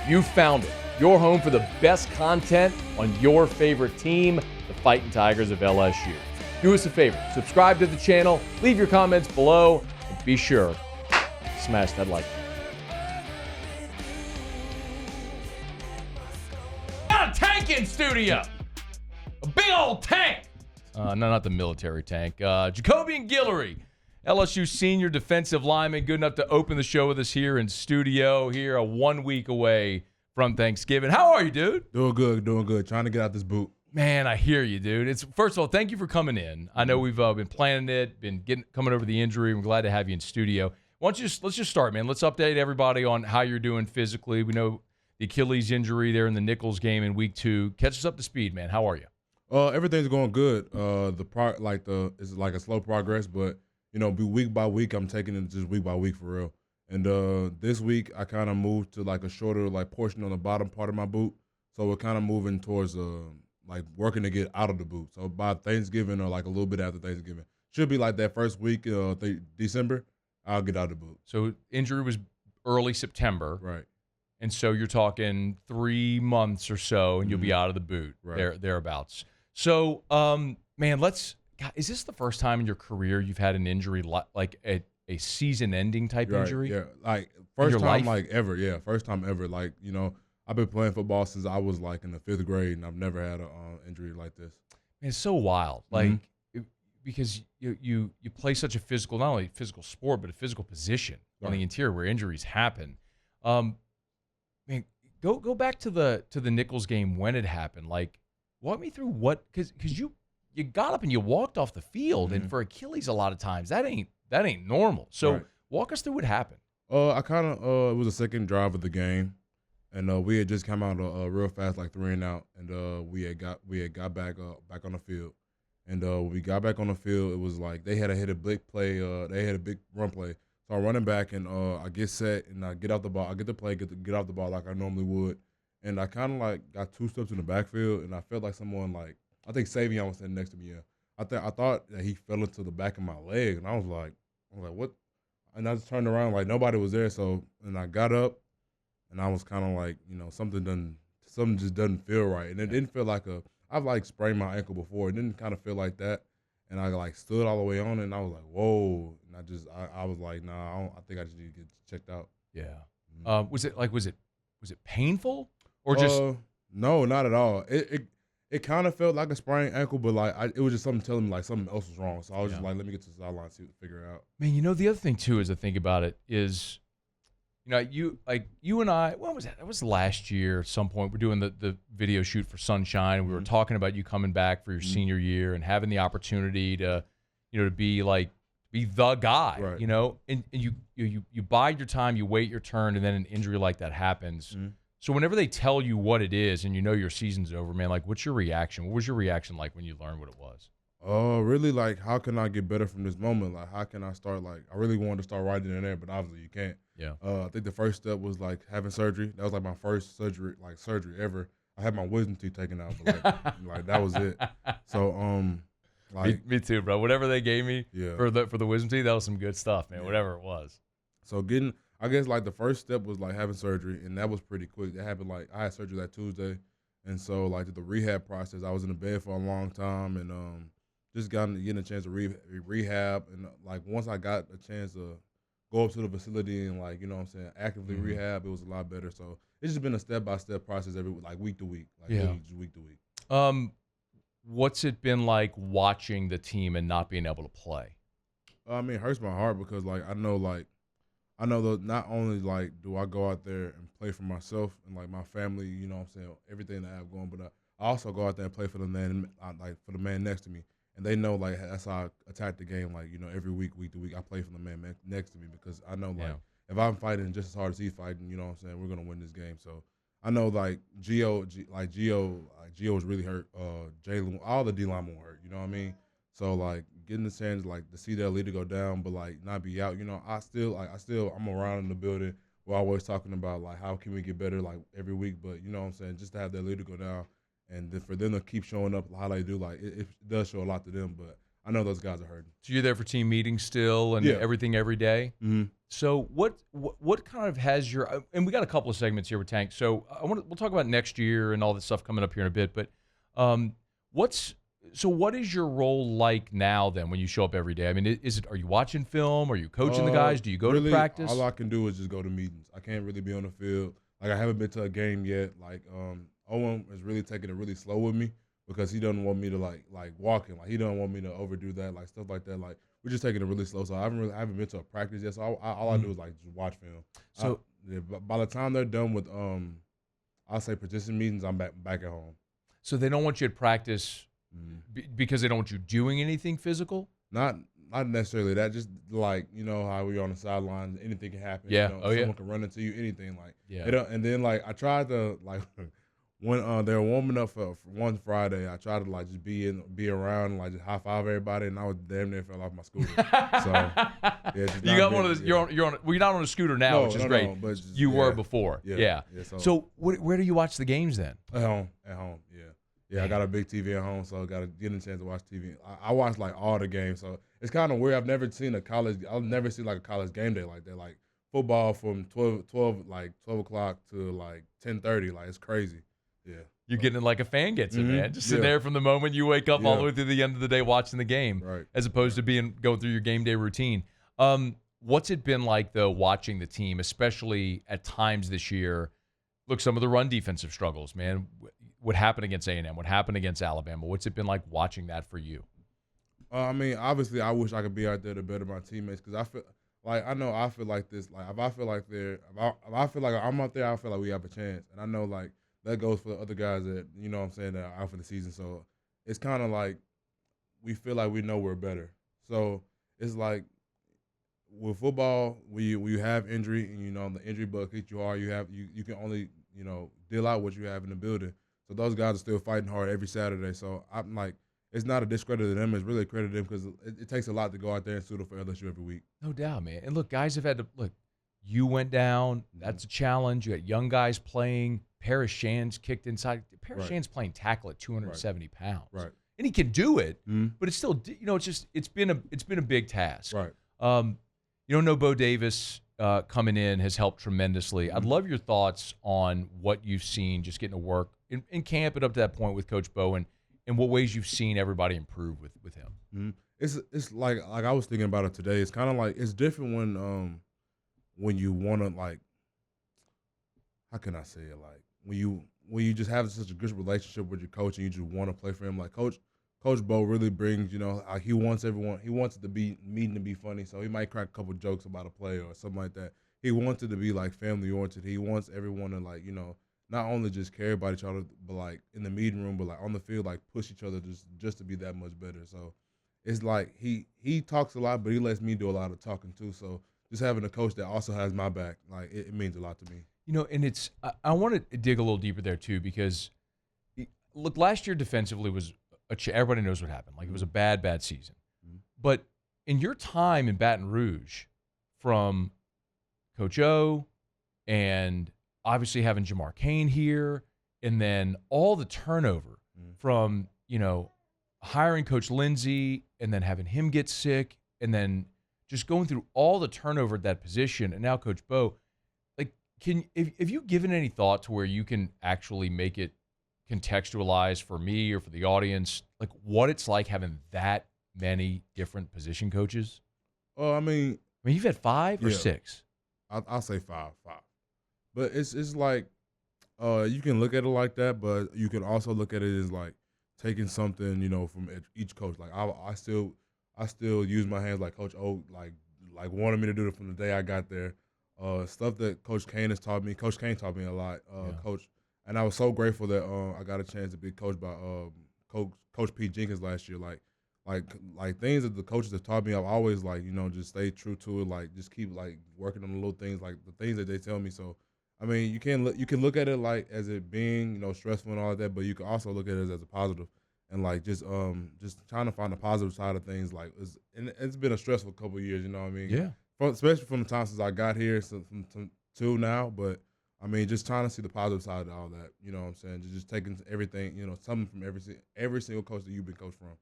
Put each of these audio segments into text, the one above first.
You found it. Your home for the best content on your favorite team, the Fighting Tigers of LSU. Do us a favor, subscribe to the channel, leave your comments below, and be sure to smash that like button. Got a tank in studio! A big old tank! No, not the military tank. Jacobian Guillory, LSU senior defensive lineman, good enough to open the show with us here in studio, here 1 week away from Thanksgiving. How are you, dude? Doing good. Trying to get out this boot. Man, I hear you, dude. First of all, thank you for coming in. I know we've been planning it, coming over the injury. I'm glad to have you in studio. Let's just start, man. Let's update everybody on how you're doing physically. We know the Achilles injury there in the Nichols game in week 2. Catch us up to speed, man. How are you? Everything's going good. It's like a slow progress, but week by week, I'm taking it just week by week for real. And this week, I kind of moved to like a shorter portion on the bottom part of my boot, so we're kind of moving towards working to get out of the boot. So by Thanksgiving or like a little bit after Thanksgiving, should be like that first week, December, I'll get out of the boot. So injury was early September, right? And so you're talking 3 months or so, and you'll be out of the boot, right. Thereabouts. So, man, is this the first time in your career you've had an injury like a season-ending type injury? Yeah, first time ever. Yeah, first time ever. I've been playing football since I was in the 5th grade, and I've never had an injury like this. Man, it's so wild, because you play such a physical, not only physical sport, but a physical position on the interior where injuries happen. Man, go back to the Nichols game when it happened. Walk me through because you got up and you walked off the field, and for Achilles, a lot of times that ain't normal. So walk us through what happened. It was the second drive of the game, and we had just come out real fast, 3 and out, and we had got back on the field, and when we got back on the field, it was like they had to hit a big play. They had a big run play, so I'm running back, and I get set, and I get out the ball. I get the play, get off the ball like I normally would, and I kind of got 2 steps in the backfield, and I felt like someone I think Savion was sitting next to me. Yeah, I thought that he fell into the back of my leg, and I was like, what? And I just turned around nobody was there. So, and I got up, and I was kind of something just doesn't feel right, and it didn't feel like I've sprained my ankle before. It didn't kind of feel like that, and I stood all the way on it, and I was like, whoa, and I was like, nah, I think I just need to get checked out. Yeah. Was it painful or just? No, not at all. It kind of felt like a sprained ankle, but it was just something telling me something else was wrong. So I was just let me get to the sideline, figure it out. Man, the other thing too, as I think about it, is, you and I. When was that? That was last year at some point. We're doing the video shoot for Sunshine, and we were talking about you coming back for your senior year and having the opportunity to, to be the guy, right. and you bide your time, you wait your turn, and then an injury like that happens. So whenever they tell you what it is and your season's over, man, what's your reaction? What was your reaction like when you learned what it was? Really, how can I get better from this moment? How can I start? I really wanted to start right in there, but obviously you can't. Yeah. I think the first step was having surgery. That was my first surgery ever. I had my wisdom teeth taken out, but that was it. So me too, bro. Whatever they gave me for the wisdom teeth, that was some good stuff, man. Yeah. Whatever it was. So I guess the first step was having surgery, and that was pretty quick. That happened I had surgery that Tuesday, and so the rehab process, I was in the bed for a long time, and just getting a chance to rehab, and once I got a chance to go up to the facility and actively rehab, it was a lot better. So it's just been a step-by-step process every week to week, just week to week. What's it been like watching the team and not being able to play? It hurts my heart because I know that not only do I go out there and play for myself and my family, everything that I have going, but I also go out there and play for the man, for the man next to me, and they know that's how I attack the game. Every week to week, I play for the man next to me because I know if I'm fighting just as hard as he's fighting, we're gonna win this game. So I know Gio was really hurt. Jalen, all the D line were hurt. You know what I mean? So getting the chance to see their leader go down, but not be out. I'm around in the building. We're always talking about how can we get better every week. But just to have their leader go down, and then for them to keep showing up how they do, it does show a lot to them. But I know those guys are hurting. So you're there for team meetings still and everything every day? Mm-hmm. So what kind of has your and we got a couple of segments here with Tank. So we'll talk about next year and all this stuff coming up here in a bit. But what is your role like now then when you show up every day? I mean, are you watching film? Are you coaching the guys? Do you go to practice? All I can do is just go to meetings. I can't really be on the field. Like I haven't been to a game yet. Like Owen is really taking it really slow with me because he doesn't want me to like walking. Like he doesn't want me to overdo that. Like stuff like that. Like we're just taking it really slow. So I haven't been to a practice yet. So all I do is like just watch film. So by the time they're done with I'll say participant meetings, I'm back at home. So they don't want you at practice because they don't want you doing anything physical? Not necessarily that. Just like, you know, how we're on the sidelines, anything can happen. Yeah. You know, someone can run into you, anything. Like, yeah. And then, like, I tried to, like, when they were warming up for one Friday, I tried to, like, just be around and, like, just high five everybody, and I was damn near fell off my scooter. So, yeah. You got one of those, you're not on a scooter now, which is great. No, but just, you were before. Yeah. So where do you watch the games then? At home, yeah. Yeah, I got a big TV at home, so I got to get a chance to watch TV. I watch like all the games, so it's kind of weird. I've never seen like a college game day like that. Like football from 12 o'clock to like 10:30. Like it's crazy. Yeah, you're getting it like a fan gets it, man. Just sitting there from the moment you wake up all the way through the end of the day watching the game, right? As opposed to going through your game day routine. What's it been like though watching the team, especially at times this year? Look, some of the run defensive struggles, man. What happened against A&M? What happened against Alabama? What's it been like watching that for you? I mean, obviously, I wish I could be out there to better my teammates because I feel like this. Like if I feel like I'm out there, I feel like we have a chance, and I know like that goes for the other guys that you know what I'm saying that are out for the season. So it's kind of like we feel like we know we're better. So it's like with football, you have injury, and you know the injury bug hits you hard. You can only deal out what you have in the building. So those guys are still fighting hard every Saturday. So I'm like, it's not a discredit to them. It's really a credit to them because it takes a lot to go out there and suit up for LSU every week. No doubt, man. And look, guys have had to look. You went down. That's a challenge. You had young guys playing. Paris Shan's kicked inside. Paris Shan's playing tackle at 270 pounds. Right. And he can do it, but it's still, it's been a big task. Right. No Bo Davis coming in has helped tremendously. I'd love your thoughts on what you've seen just getting to work in camp and up to that point with Coach Bo and what ways you've seen everybody improve with him. It's like I was thinking about it today. It's kind of like it's different when you want to like, how can I say it, like when you just have such a good relationship with your coach and you just want to play for him. Like Coach Bo really brings, he wants it to be meeting to be funny, so he might crack a couple jokes about a play or something like that. He wants it to be like family oriented. He wants everyone to like, not only just care about each other, but like in the meeting room, but like on the field, like push each other just to be that much better. So it's like he talks a lot, but he lets me do a lot of talking too. So just having a coach that also has my back, like it means a lot to me. And it's I want to dig a little deeper there too because look, last year defensively was everybody knows what happened. Like it was a bad season. But in your time in Baton Rouge, from Coach O and obviously having Jamar Cain here, and then all the turnover from, hiring Coach Lindsey and then having him get sick and then just going through all the turnover at that position and now Coach Bo, like, have you given any thought to where you can actually make it contextualize for me or for the audience, like what it's like having that many different position coaches? I mean, you've had 5 or 6? I'll say 5. But it's like you can look at it like that, but you can also look at it as like taking something, from each coach. Like I still use my hands like Coach O like wanted me to do it from the day I got there. Stuff that Coach Cain has taught me. Coach Cain taught me a lot. Coach, and I was so grateful that I got a chance to be coached by Coach Pete Jenkins last year. Like things that the coaches have taught me, I've always just stay true to it. Like just keep like working on the little things, like the things that they tell me. So I mean, you can look at it like as it being stressful and all of that, but you can also look at it as a positive, and like just trying to find the positive side of things. Like it's been a stressful couple of years, you know what I mean? Yeah. Especially from the time since I got here to now, but I mean, just trying to see the positive side of all that. You know what I'm saying? Just taking everything, something from every single coach that you've been coached from.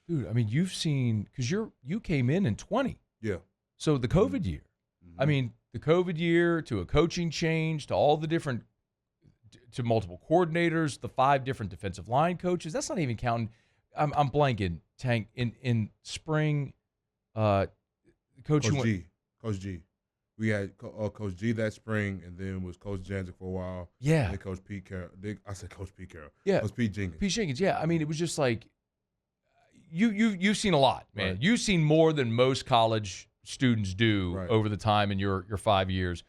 Dude, I mean, you've seen, because you came in 20. Yeah. So the COVID year. I mean, the COVID year to a coaching change to all the different, to multiple coordinators, the 5 different defensive line coaches. That's not even counting. I'm blanking. Tank in spring. Coach G. We had Coach G that spring, and then was Coach Janzik for a while. Yeah. And then Coach Pete Carroll. I said Coach Pete Carroll. Yeah. Coach Pete Jenkins. Pete Jenkins. Yeah. I mean, it was just like you've seen a lot, man. Right. You've seen more than most college students do Right. over the time in your 5 years.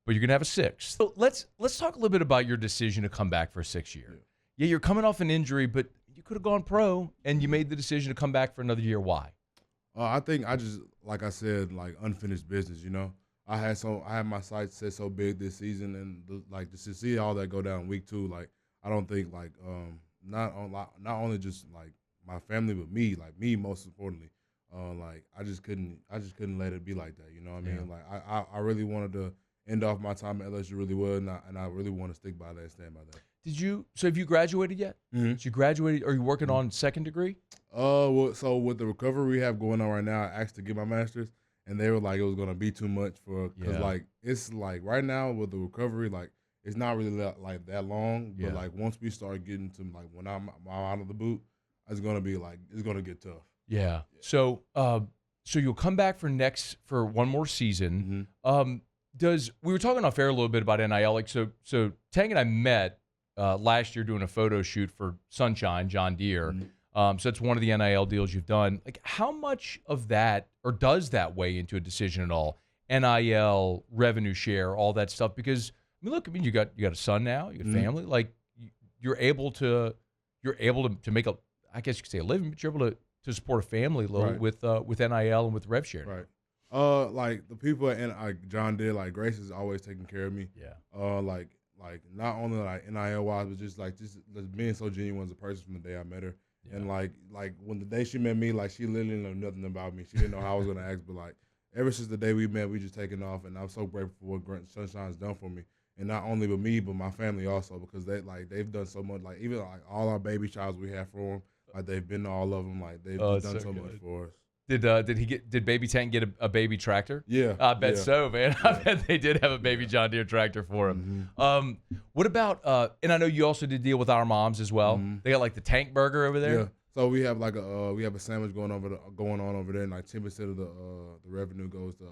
But you're gonna have a 6th. So let's talk a little bit about your decision to come back for a 6th year. Yeah, you're coming off an injury, but you could have gone pro, and you made the decision to come back for another year. Why? I think I just, like I said, like unfinished business. You know, I had my sights set so big this season, and like just to see all that go down week 2, like I don't think like not only just like my family, but me most importantly, like I just couldn't let it be like that. You know what I mean? Like I really wanted to end off my time at LSU really well, and I really want to stick by that and stand by that. So have you graduated yet? Mm-hmm. So you graduated? Are you working on second degree? Well, so with the recovery we have going on right now, I asked to get my master's, and they were like it was gonna be too much because like it's like right now with the recovery, like it's not really like that long, but like once we start getting to like when I'm out of the boot, it's gonna get tough. Yeah. So you'll come back for one more season. We were talking off air a little bit about NIL, like so Tank and I met last year doing a photo shoot for Sunshine John Deere. So that's one of the NIL deals you've done. Like, how much of that, or does that weigh into a decision at all? NIL, revenue share, all that stuff. Because I mean, look, you got a son now, you got family. Like, you're able to make a, I guess you could say a living, but you're able to support a family with NIL and with rev share. Right. Like the people at John Deere, like Grace is always taking care of me. Yeah. Like not only like NIL wise, but just being so genuine as a person from the day I met her. Yeah. And like when the day she met me, like she literally knew nothing about me. She didn't know how I was gonna ask, but like ever since the day we met, we just taken off, and I'm so grateful for what Sunshine's done for me. And not only with me, but my family also, because they've done so much. Like even like all our baby showers we have for them, like they've been to all of them. Like they've done so much for us. Did Baby Tank get a baby tractor? Yeah, I bet so, man. I bet they did have a baby John Deere tractor for him. What about? And I know you also did deal with Our Moms as well. They got like the Tank Burger over there. Yeah. So we have like a sandwich going on over there, and like 10% of the revenue goes to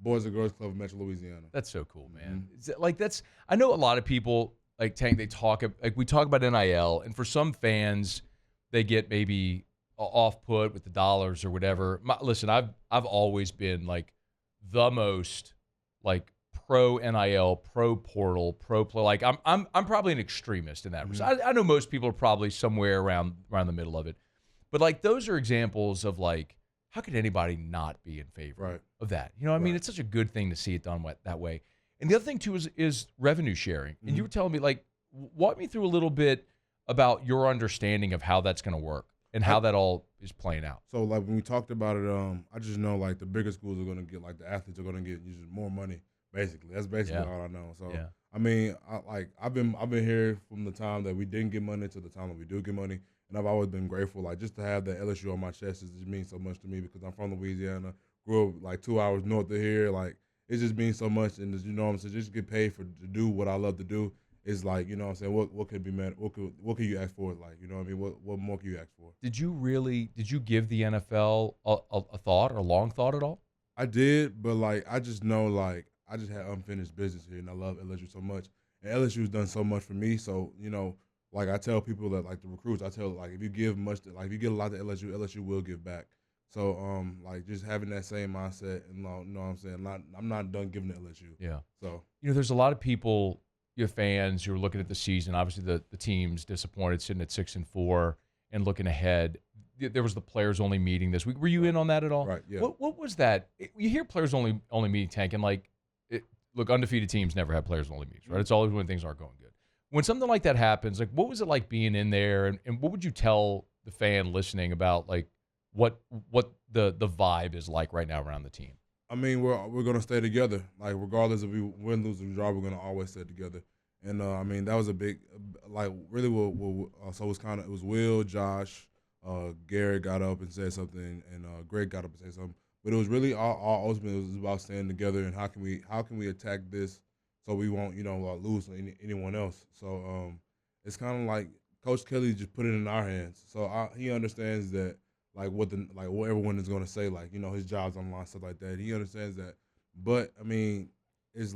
Boys and Girls Club of Metro Louisiana. That's so cool, man. Like I know a lot of people like Tank. We talk about NIL, and for some fans, they get maybe off put with the dollars or whatever. Listen, I've always been like the most like pro NIL, pro portal, pro play. Like I'm probably an extremist in that. I know most people are probably somewhere around the middle of it, but like those are examples of like how could anybody not be in favor of that? You know what I mean? It's such a good thing to see it done that way. And the other thing too is revenue sharing. And you were telling me, like, walk me through a little bit about your understanding of how that's going to work and how that all is playing out. So like when we talked about it, I just know like the bigger schools are going to get, like the athletes are going to get usually more money. Basically, that's basically all I know. So I mean, I've been here from the time that we didn't get money to the time that we do get money, and I've always been grateful. Like just to have that LSU on my chest just means so much to me because I'm from Louisiana, grew up like 2 hours north of here. Like it just means so much, and you know what I'm saying, just get paid to do what I love to do is like, you know what I'm saying, what could be meant, what could you ask for? Like, you know what I mean, what more can you ask for? Did you give the NFL a thought or a long thought at all? I did, but like I just know like I just had unfinished business here, and I love LSU so much. And LSU's done so much for me. So, you know, like I tell people that, like the recruits, I tell like if you give much, like if you get a lot to LSU will give back. So, like just having that same mindset, and you know what I'm saying, I'm not done giving to LSU. Yeah. So, you know, there's a lot of people, your fans, who are looking at the season. Obviously, the team's disappointed, sitting at 6-4, and looking ahead. There was the players only meeting this week. Were you in on that at all? Right. Yeah. What was that? You hear players only meeting, Tank, and like. Look, undefeated teams never have players only meetings, right? It's always when things aren't going good. When something like that happens, like what was it like being in there, and what would you tell the fan listening about like what the vibe is like right now around the team? I mean, we're gonna stay together. Like regardless if we win, lose, or draw, we're gonna always stay together. And I mean that was a big, like really. So it was Will, Josh, Garrett got up and said something, and Greg got up and said something. But it was really all ultimately it was about standing together and how can we attack this so we won't lose to anyone else. So it's kind of like Coach Kelly just put it in our hands. So he understands that what everyone is going to say, his job's on the line, stuff like that. He understands that. But I mean, it's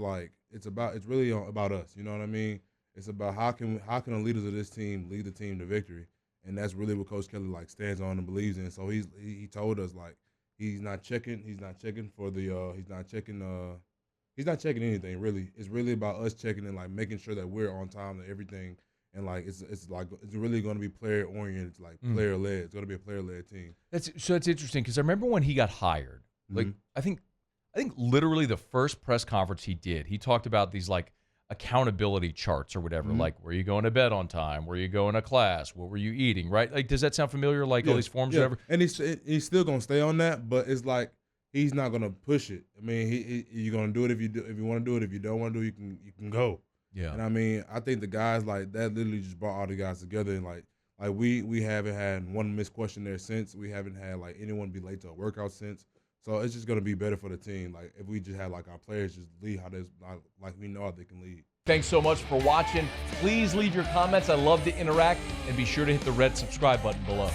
really about us. You know what I mean? It's about how can the leaders of this team lead the team to victory, and that's really what Coach Kelly stands on and believes in. So he told us he's not checking anything really. It's really about us checking and making sure that we're on time and everything. And it's really going to be player oriented, player led. It's going to be a player led team. That's interesting because I remember when he got hired. I think literally the first press conference he did, he talked about these accountability charts or whatever, were you going to bed on time, were you going to class, what were you eating, right? Does that sound familiar? All these forms, whatever. And he's still gonna stay on that, but it's he's not gonna push it. I mean, you're gonna do it if you want to do it. If you don't want to do it, you can go. Yeah. And I mean, I think the guys that literally just brought all the guys together, and we haven't had one missed question there since. We haven't had anyone be late to a workout since. So it's just gonna be better for the team. If we just had our players just lead how we know how they can lead. Thanks so much for watching. Please leave your comments. I love to interact, and be sure to hit the red subscribe button below.